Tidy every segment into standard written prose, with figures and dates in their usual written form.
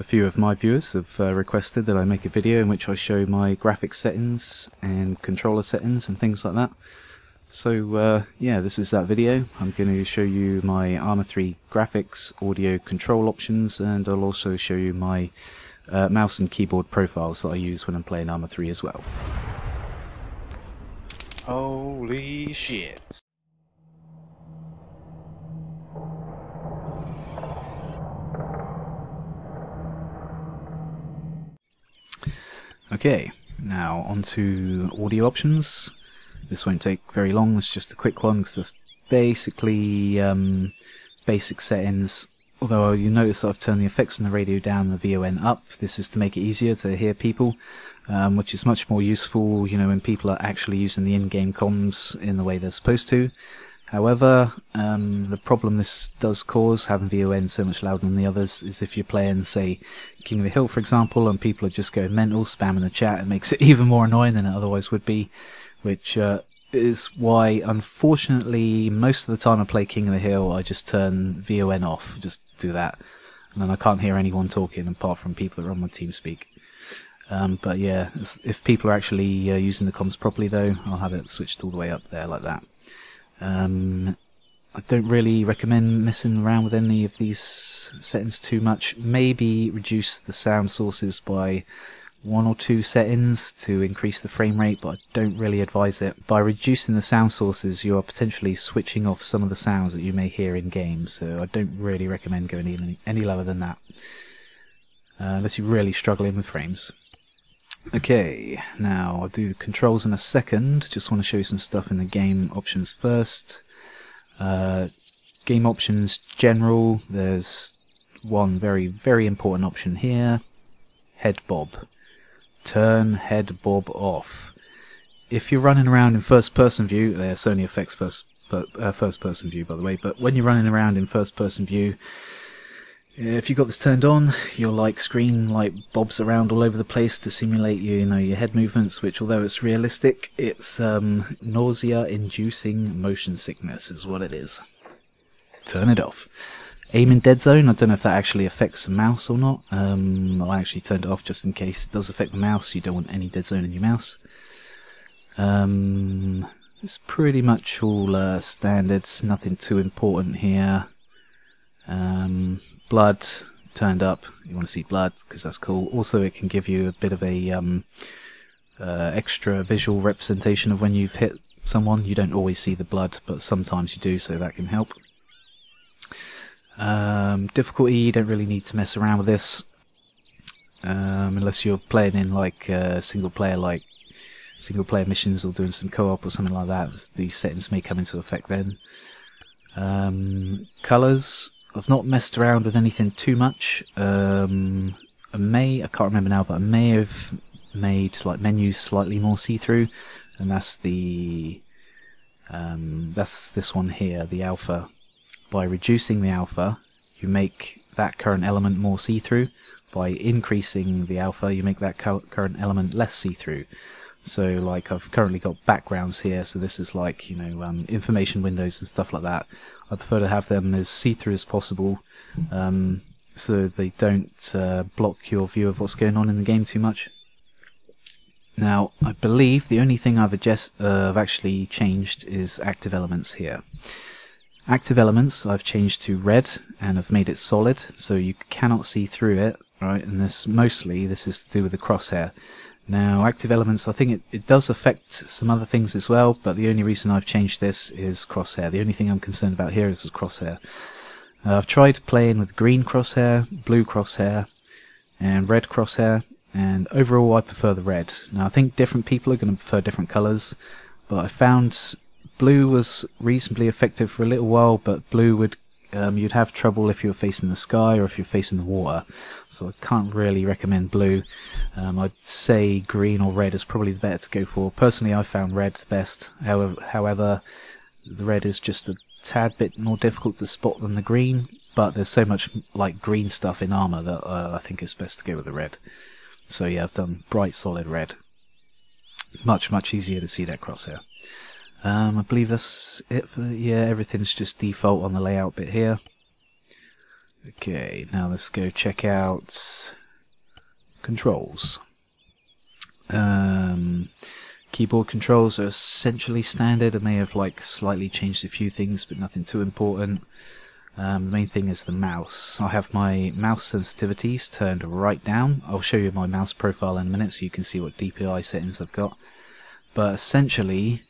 few of my viewers have requested that I make a video in which I show my graphics settings and controller settings and things like that. So yeah, this is that video. I'm going to show you my Arma 3 graphics, audio control options, and I'll also show you my mouse and keyboard profiles that I use when I'm playing Arma 3 as well. Holy shit. Okay, now onto audio options. This won't take very long, it's just a quick one because that's basically basic settings. Although you notice that I've turned the effects on the radio down and the VON up. This is to make it easier to hear people, which is much more useful, you know, when people are actually using the in-game comms in the way they're supposed to. However, the problem this does cause, having VON so much louder than the others, is if you're playing, say, King of the Hill, for example, and people are just going mental, spamming the chat, it makes it even more annoying than it otherwise would be, which is why, unfortunately, most of the time I play King of the Hill, I just turn VON off, just do that, and then I can't hear anyone talking apart from people that are on my TeamSpeak. But yeah, if people are actually using the comms properly though, I'll have it switched all the way up there like that. I don't really recommend messing around with any of these settings too much. Maybe reduce the sound sources by 1 or 2 settings to increase the frame rate, but I don't really advise it. By reducing the sound sources, you are potentially switching off some of the sounds that you may hear in games, so I don't really recommend going any lower than that, unless you're really struggling with frames. Okay, now I'll do controls in a second. Just want to show you some stuff in the game options first. Game options general, there's one very important option here: head bob. Turn head bob off. If you're running around in first person view, Sony affects first person view by the way, but when you're running around in first person view, if you've got this turned on, your screen bobs around all over the place to simulate your head movements, which, although it's realistic, it's nausea-inducing motion sickness is what it is. Turn it off. Aimin dead zone, I don't know if that actually affects the mouse or not. I actually turned it off just in case it does affect the mouse. You don't want any dead zone in your mouse. It's pretty much all standard, nothing too important here. Blood turned up, you want to see blood because that's cool. Also it can give you a bit of a extra visual representation of when you've hit someone. You don't always see the blood, but sometimes you do, so that can help. Difficulty, you don't really need to mess around with this unless you're playing in single player missions or doing some co-op or something like that. These settings may come into effect then. Colours, I've not messed around with anything too much. I can't remember now, but I may have made menus slightly more see-through, and that's this one here, the alpha. By reducing the alpha, you make that current element more see-through. By increasing the alpha, you make that current element less see-through. So I've currently got backgrounds here, so this is information windows and stuff like that. I prefer to have them as see-through as possible, so they don't block your view of what's going on in the game too much. Now, I believe the only thing I've actually changed is active elements here. Active elements I've changed to red and I've made it solid, so you cannot see through it, right? And this is to do with the crosshair. Now, active elements, I think it does affect some other things as well, but the only reason I've changed this is crosshair. The only thing I'm concerned about here is the crosshair. I've tried playing with green crosshair, blue crosshair, and red crosshair, and overall I prefer the red. Now, I think different people are going to prefer different colours, but I found blue was reasonably effective for a little while, but blue would you'd have trouble if you're facing the sky or if you're facing the water, so I can't really recommend blue. I'd say green or red is probably the better to go for. Personally, I found red the best. However, the red is just a tad bit more difficult to spot than the green, but there's so much green stuff in Arma that I think it's best to go with the red. So yeah, I've done bright solid red. Much easier to see that crosshair. I believe that's it for, yeah, everything's just default on the layout bit here. Okay, now let's go check out controls. Keyboard controls are essentially standard. I may have like slightly changed a few things, but nothing too important. The main thing is the mouse. I have my mouse sensitivities turned right down. I'll show you my mouse profile in a minute so you can see what DPI settings I've got. But essentially,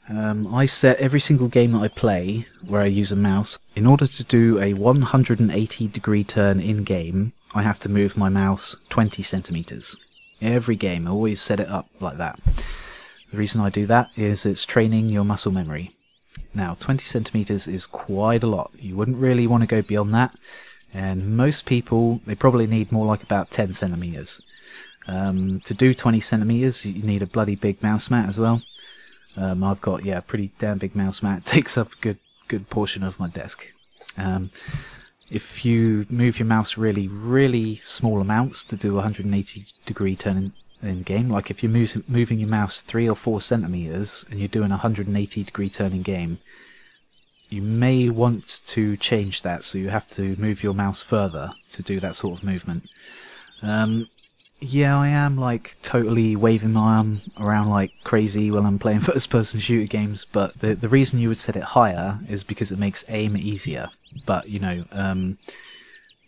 I set every single game that I play where I use a mouse. In order to do a 180-degree turn in-game, I have to move my mouse 20 centimeters. Every game, I always set it up like that. The reason I do that is it's training your muscle memory. Now, 20 centimeters is quite a lot. You wouldn't really want to go beyond that, and most people, they probably need more like about 10 centimeters. To do 20 centimeters, you need a bloody big mouse mat as well. I've got, yeah, a pretty damn big mouse mat. It takes up a good portion of my desk. If you move your mouse really small amounts to do a 180-degree turn in game, like if you're moving your mouse 3 or 4 centimeters and you're doing a 180-degree turn in game, you may want to change that, so you have to move your mouse further to do that sort of movement. Yeah, I am like totally waving my arm around like crazy while I'm playing first-person shooter games, but the reason you would set it higher is because it makes aim easier. But you know,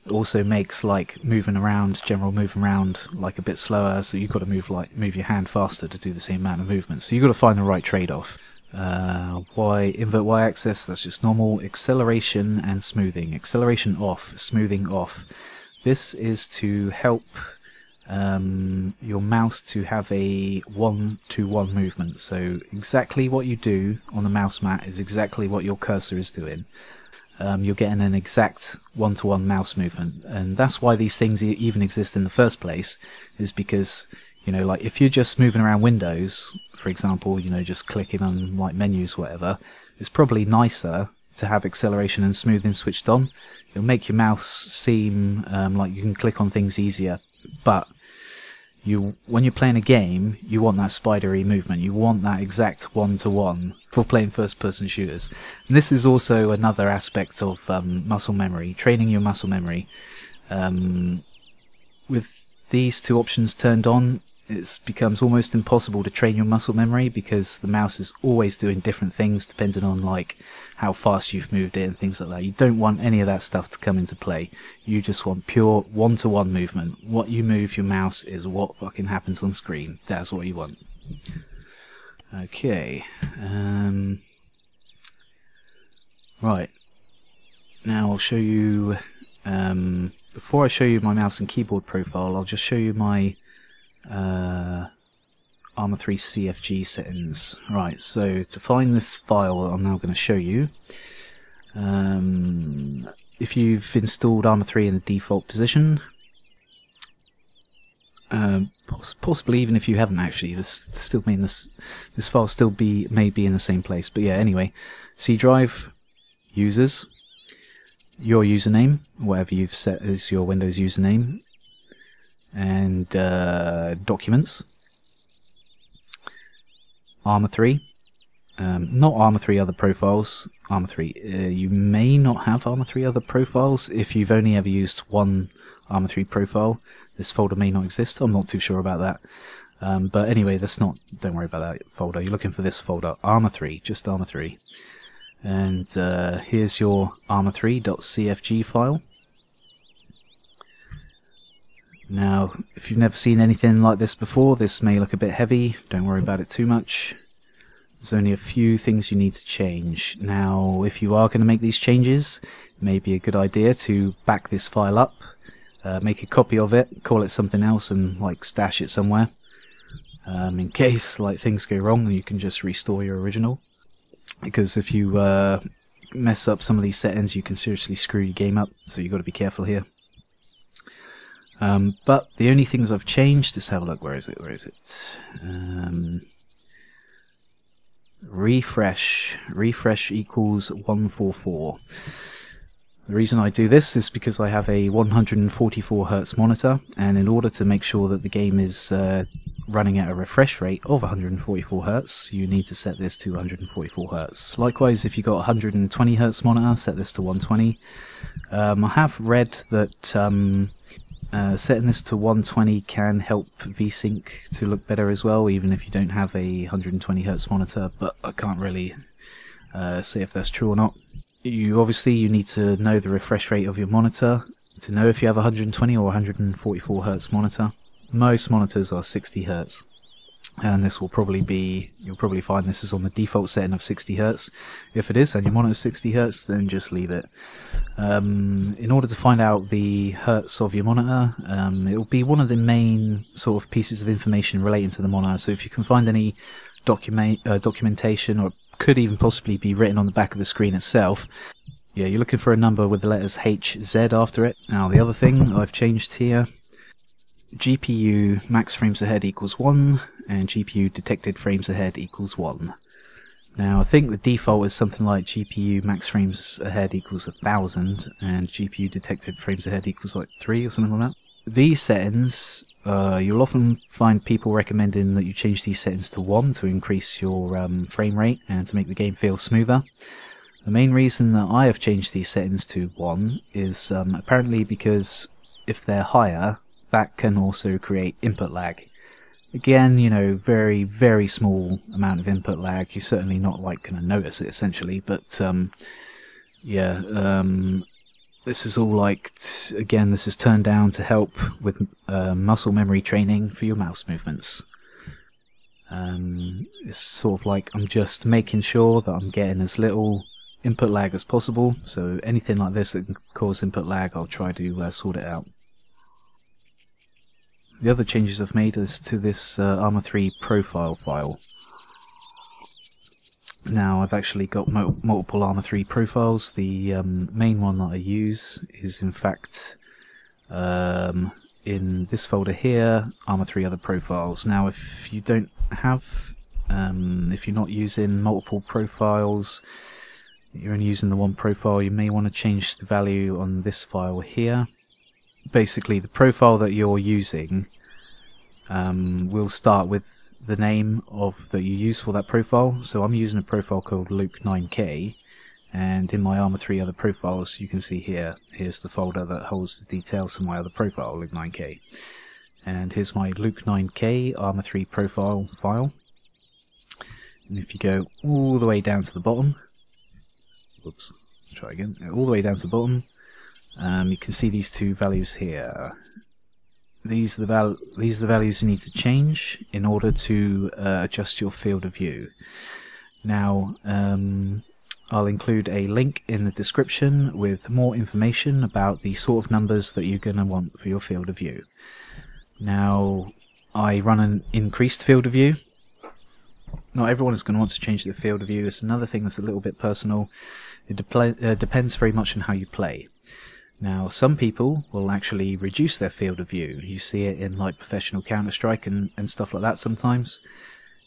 it also makes like general moving around like a bit slower. So you've got to move your hand faster to do the same amount of movement. So you've got to find the right trade-off. Invert y-axis, that's just normal. Acceleration and smoothing. Acceleration off, smoothing off. This is to help your mouse to have a 1-to-1 movement. So exactly what you do on the mouse mat is exactly what your cursor is doing. You're getting an exact 1-to-1 mouse movement, and that's why these things even exist in the first place, is because, you know, like if you're just moving around Windows, for example, you know, just clicking on like menus, whatever, it's probably nicer to have acceleration and smoothing switched on. It'll make your mouse seem like you can click on things easier, but when you're playing a game, you want that spidery movement. You want that exact 1-to-1 for playing first-person shooters. And this is also another aspect of muscle memory, training your muscle memory. With these two options turned on, it becomes almost impossible to train your muscle memory because the mouse is always doing different things depending on like how fast you've moved it and things like that. You don't want any of that stuff to come into play. You just want pure 1-to-1 movement. What you move your mouse is what fucking happens on screen. That's what you want. Okay. Right. Now I'll show you, before I show you my mouse and keyboard profile, I'll just show you my Arma 3 CFG settings. Right, so to find this file I'm now going to show you, if you've installed Arma 3 in the default position, possibly even if you haven't actually, this still mean this file still may be in the same place. But yeah, anyway, C drive, users, your username, whatever you've set as your Windows username, and documents, Arma 3, not Arma 3 other profiles. Arma 3, you may not have Arma 3 other profiles if you've only ever used one Arma 3 profile. This folder may not exist. I'm not too sure about that. But anyway, don't worry about that folder. You're looking for this folder, Arma 3, just Arma 3. And here's your arma3.cfg file. Now, if you've never seen anything like this before, this may look a bit heavy. Don't worry about it too much. There's only a few things you need to change. Now, if you are going to make these changes, it may be a good idea to back this file up, make a copy of it, call it something else, and like stash it somewhere. In case like things go wrong, you can just restore your original. Because if you mess up some of these settings, you can seriously screw your game up. So you've got to be careful here. But the only things I've changed, let's have a look, where is it? Refresh equals 144. The reason I do this is because I have a 144 Hz monitor, and in order to make sure that the game is running at a refresh rate of 144 Hz, you need to set this to 144 Hz. Likewise, if you've got a 120 Hz monitor, set this to 120. I have read that setting this to 120 can help VSync to look better as well, even if you don't have a 120Hz monitor, but I can't really say if that's true or not. You need to know the refresh rate of your monitor to know if you have a 120 or 144Hz monitor. Most monitors are 60Hz. And this will probably be, you'll probably find this is on the default setting of 60Hz. If it is, and your monitor is 60Hz, then just leave it. In order to find out the hertz of your monitor, it will be one of the main sort of pieces of information relating to the monitor. So if you can find any documentation, or could even possibly be written on the back of the screen itself, yeah, you're looking for a number with the letters HZ after it. Now the other thing I've changed here, GPU max frames ahead equals 1 and GPU detected frames ahead equals 1. Now I think the default is something like GPU max frames ahead equals 1000 and GPU detected frames ahead equals like 3 or something like that. These settings, you'll often find people recommending that you change these settings to 1 to increase your frame rate and to make the game feel smoother. The main reason that I have changed these settings to 1 is apparently because if they're higher, that can also create input lag. Again, you know, very, very small amount of input lag. You're certainly not like going to notice it essentially, but this is all like, again, this is turned down to help with muscle memory training for your mouse movements. It's sort of like I'm just making sure that I'm getting as little input lag as possible, so anything like this that can cause input lag, I'll try to sort it out. The other changes I've made is to this Arma 3 profile file. Now I've actually got multiple Arma 3 profiles. The main one that I use is in fact in this folder here, Arma 3 other profiles. Now if you don't have, if you're not using multiple profiles, you're only using the one profile, you may want to change the value on this file here. Basically the profile that you're using will start with the name of that you use for that profile. So I'm using a profile called Luke 9K, and in my Arma 3 other profiles you can see here's the folder that holds the details for my other profile, Luke 9K. And here's my Luke 9K Arma 3 profile file. And if you go all the way down to the bottom, whoops, try again, all the way down to the bottom, you can see these two values here. These are the values you need to change in order to adjust your field of view. Now, I'll include a link in the description with more information about the sort of numbers that you're going to want for your field of view. Now, I run an increased field of view. Not everyone is going to want to change their field of view. It's another thing that's a little bit personal. It depends very much on how you play. Now, some people will actually reduce their field of view. You see it in like professional Counter-Strike and stuff like that sometimes.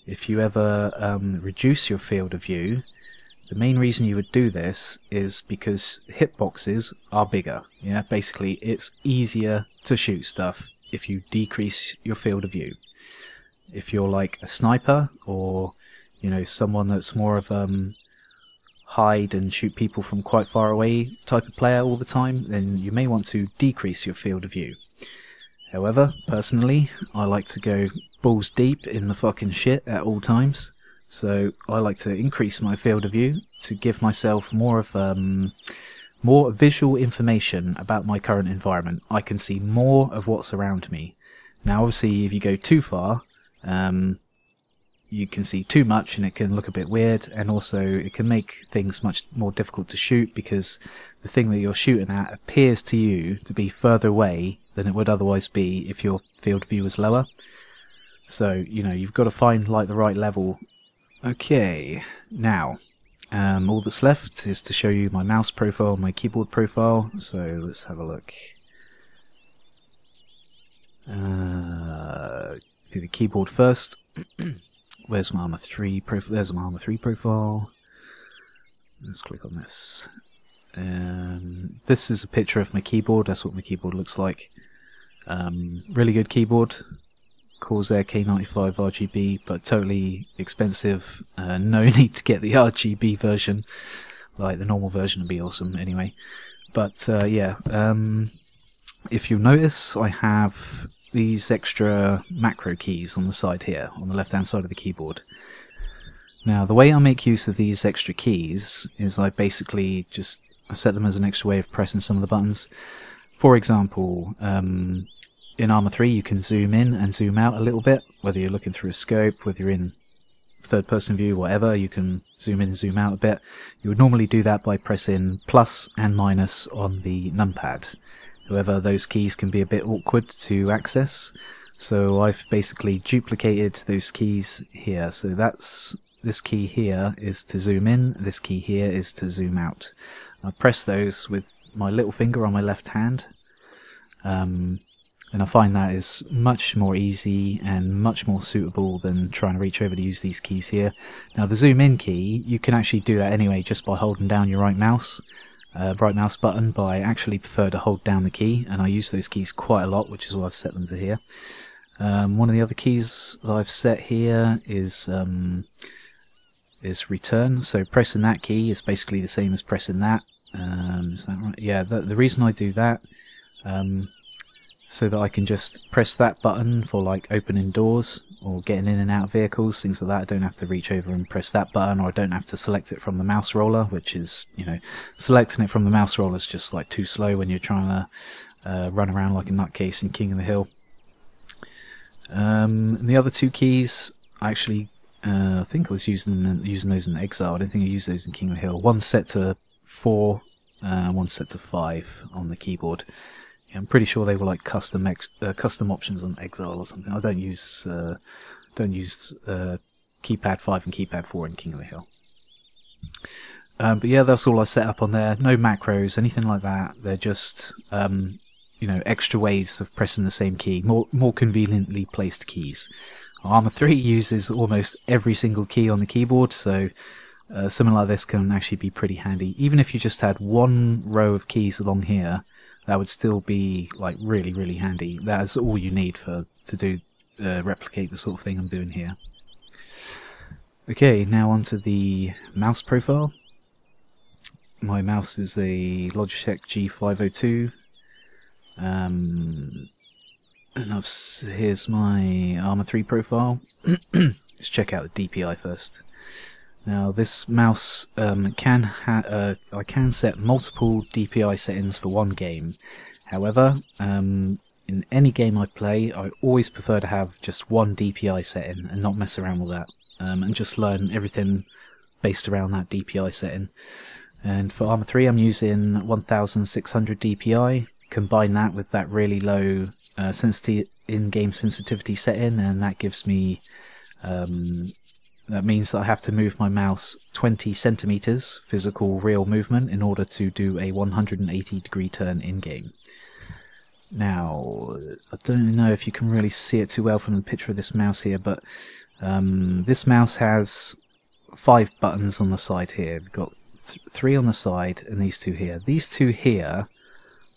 If you ever reduce your field of view, the main reason you would do this is because hitboxes are bigger. Yeah, basically it's easier to shoot stuff if you decrease your field of view. If you're like a sniper, or you know, someone that's more of hide and shoot people from quite far away type of player all the time, then you may want to decrease your field of view. However, personally, I like to go balls deep in the fucking shit at all times, so I like to increase my field of view to give myself more of more visual information about my current environment. I can see more of what's around me. Now obviously if you go too far, you can see too much and it can look a bit weird, and also it can make things much more difficult to shoot because the thing that you're shooting at appears to you to be further away than it would otherwise be if your field of view was lower. So, you know, you've got to find like the right level. Okay, now all that's left is to show you my mouse profile and my keyboard profile, so let's have a look. Do the keyboard first. Where's my Arma 3 profile? There's my Arma 3 profile. Let's click on this. This is a picture of my keyboard. That's what my keyboard looks like. Really good keyboard. Corsair K95 RGB, but totally expensive. No need to get the RGB version. Like the normal version would be awesome anyway. But yeah, if you'll notice, I have these extra macro keys on the side here, on the left hand side of the keyboard. Now the way I make use of these extra keys is I basically just set them as an extra way of pressing some of the buttons. For example, in Arma 3 you can zoom in and zoom out a little bit, whether you're looking through a scope, whether you're in third person view, whatever, you can zoom in and zoom out a bit. You would normally do that by pressing plus and minus on the numpad. However, those keys can be a bit awkward to access, so I've basically duplicated those keys here. So that's this key here is to zoom in, this key here is to zoom out. I press those with my little finger on my left hand, and I find that is much more easy and much more suitable than trying to reach over to use these keys here. Now the zoom in key, you can actually do that anyway just by holding down your right mouse button, but I actually prefer to hold down the key, and I use those keys quite a lot, which is why I've set them to here. One of the other keys that I've set here is return, so pressing that key is basically the same as pressing that. Is that right? Yeah, the reason I do that, so that I can just press that button for like opening doors or getting in and out of vehicles, things like that. I don't have to reach over and press that button, or I don't have to select it from the mouse roller, which is, you know, selecting it from the mouse roller is just like too slow when you're trying to run around like a nutcase in King of the Hill. And the other two keys, I actually I think I was using those in Exile. I don't think I used those in King of the Hill. One's set to 4, one's set to 5 on the keyboard. Yeah, I'm pretty sure they were like custom options on Exile or something. I don't use keypad 5 and keypad 4 in King of the Hill. But yeah, that's all I set up on there. No macros, anything like that. They're just you know, extra ways of pressing the same key, more conveniently placed keys. Arma 3 uses almost every single key on the keyboard, so something like this can actually be pretty handy. Even if you just had one row of keys along here, that would still be like really handy. That's all you need to replicate the sort of thing I'm doing here. Okay, now onto the mouse profile. My mouse is a Logitech G502. And here's my Arma 3 profile. Let's check out the DPI first. Now this mouse I can set multiple DPI settings for one game. However, in any game I play, I always prefer to have just one DPI setting and not mess around with that, and just learn everything based around that DPI setting. And for Arma 3 I'm using 1600 DPI. Combine that with that really low in-game sensitivity setting, and that gives me that means that I have to move my mouse 20 centimeters physical real movement in order to do a 180-degree turn in-game. Now, I don't know if you can really see it too well from the picture of this mouse here, but this mouse has 5 buttons on the side here. We've got 3 on the side and these 2 here. These 2 here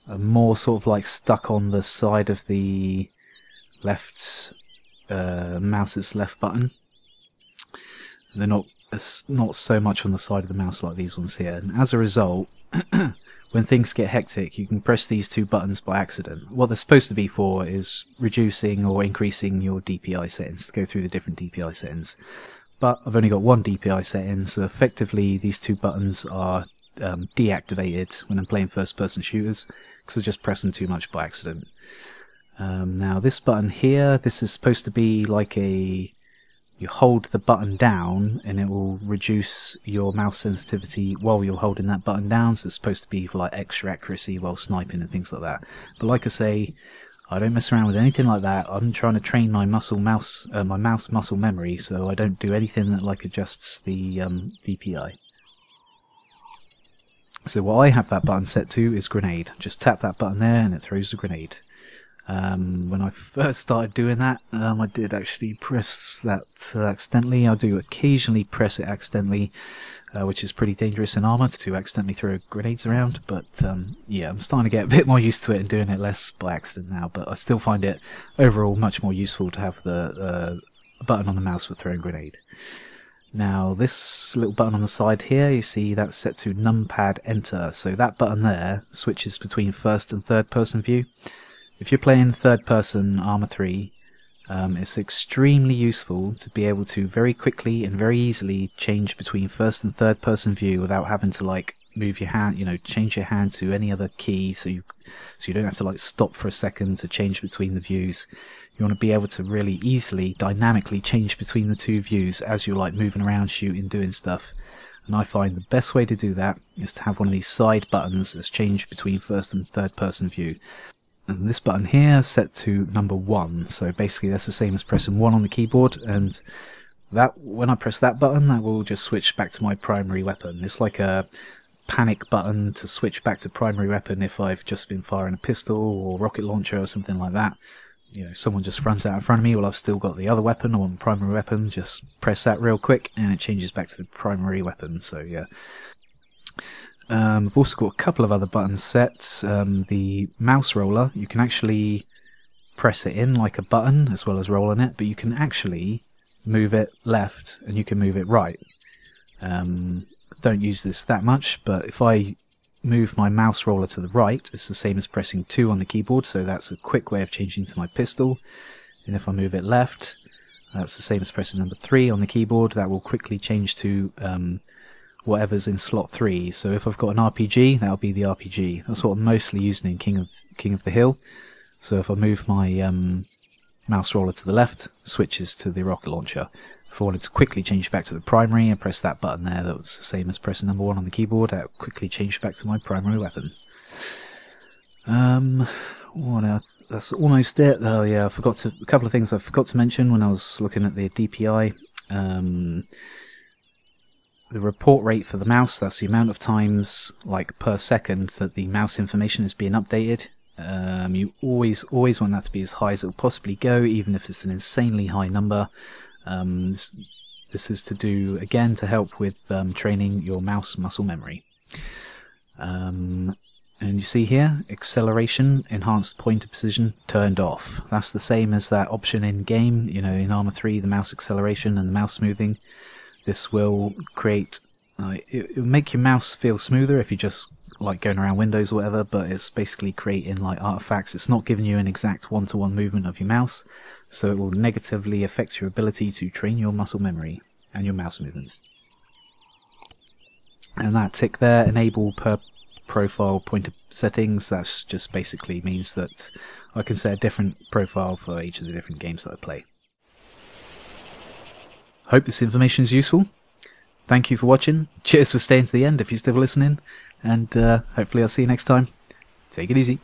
are more sort of like stuck on the side of the left mouse's left button. They're not so much on the side of the mouse like these ones here, and as a result, when things get hectic, you can press these 2 buttons by accident. What they're supposed to be for is reducing or increasing your DPI settings, to go through the different DPI settings. But I've only got one DPI setting, so effectively these 2 buttons are deactivated when I'm playing first-person shooters, because I'm just pressing too much by accident. Now this button here, this is supposed to be like you hold the button down and it will reduce your mouse sensitivity while you're holding that button down, so it's supposed to be for like extra accuracy while sniping and things like that. But like I say, I don't mess around with anything like that. I'm trying to train my mouse muscle memory, so I don't do anything that like adjusts the DPI. So what I have that button set to is grenade. Just tap that button there and it throws the grenade. When I first started doing that, I did actually press that accidentally. I do occasionally press it accidentally, which is pretty dangerous in Arma, to accidentally throw grenades around. But yeah, I'm starting to get a bit more used to it and doing it less by accident now. But I still find it overall much more useful to have the button on the mouse for throwing grenade. Now this little button on the side here, you see that's set to numpad enter, so that button there switches between first and third person view. If you're playing third person Arma 3, it's extremely useful to be able to very quickly and very easily change between first and third person view without having to like move your hand, change your hand to any other key, so you don't have to like stop for a second to change between the views. You want to be able to really easily, dynamically change between the two views as you're like moving around, shooting, doing stuff. And I find the best way to do that is to have one of these side buttons that's changed between first and third person view. And this button here is set to number 1, so basically that's the same as pressing 1 on the keyboard, and that when I press that button, that will just switch back to my primary weapon. It's like a panic button to switch back to primary weapon if I've just been firing a pistol or rocket launcher or something like that. Someone just runs out in front of me while I've still got the other weapon or the primary weapon, just press that real quick and it changes back to the primary weapon. So yeah. I've also got a couple of other buttons set. The mouse roller, you can actually press it in like a button as well as rolling it, but you can actually move it left and you can move it right. Don't use this that much, but if I move my mouse roller to the right, it's the same as pressing 2 on the keyboard, so that's a quick way of changing to my pistol. And if I move it left, that's the same as pressing number 3 on the keyboard. That will quickly change to whatever's in slot 3. So if I've got an RPG, that'll be the RPG. That's what I'm mostly using in King of the Hill. So if I move my mouse roller to the left, switches to the rocket launcher. If I wanted to quickly change back to the primary, I press that button there. That was the same as pressing number 1 on the keyboard. That would quickly change back to my primary weapon. What else? That's almost it. Oh yeah, a couple of things I forgot to mention when I was looking at the DPI. The report rate for the mouse, that's the amount of times like per second that the mouse information is being updated. You always want that to be as high as it will possibly go, even if it's an insanely high number. This is to do, again, to help with training your mouse muscle memory. And you see here, acceleration, enhanced pointer precision, turned off. That's the same as that option in game, in Arma 3, the mouse acceleration and the mouse smoothing. This will create, it will make your mouse feel smoother if you just like going around windows or whatever, but it's basically creating like artifacts. It's not giving you an exact one-to-one movement of your mouse, so it will negatively affect your ability to train your muscle memory and your mouse movements. And that tick there, enable per profile pointer settings, that just basically means that I can set a different profile for each of the different games that I play. Hope this information is useful. Thank you for watching. Cheers for staying to the end if you're still listening. And hopefully I'll see you next time. Take it easy.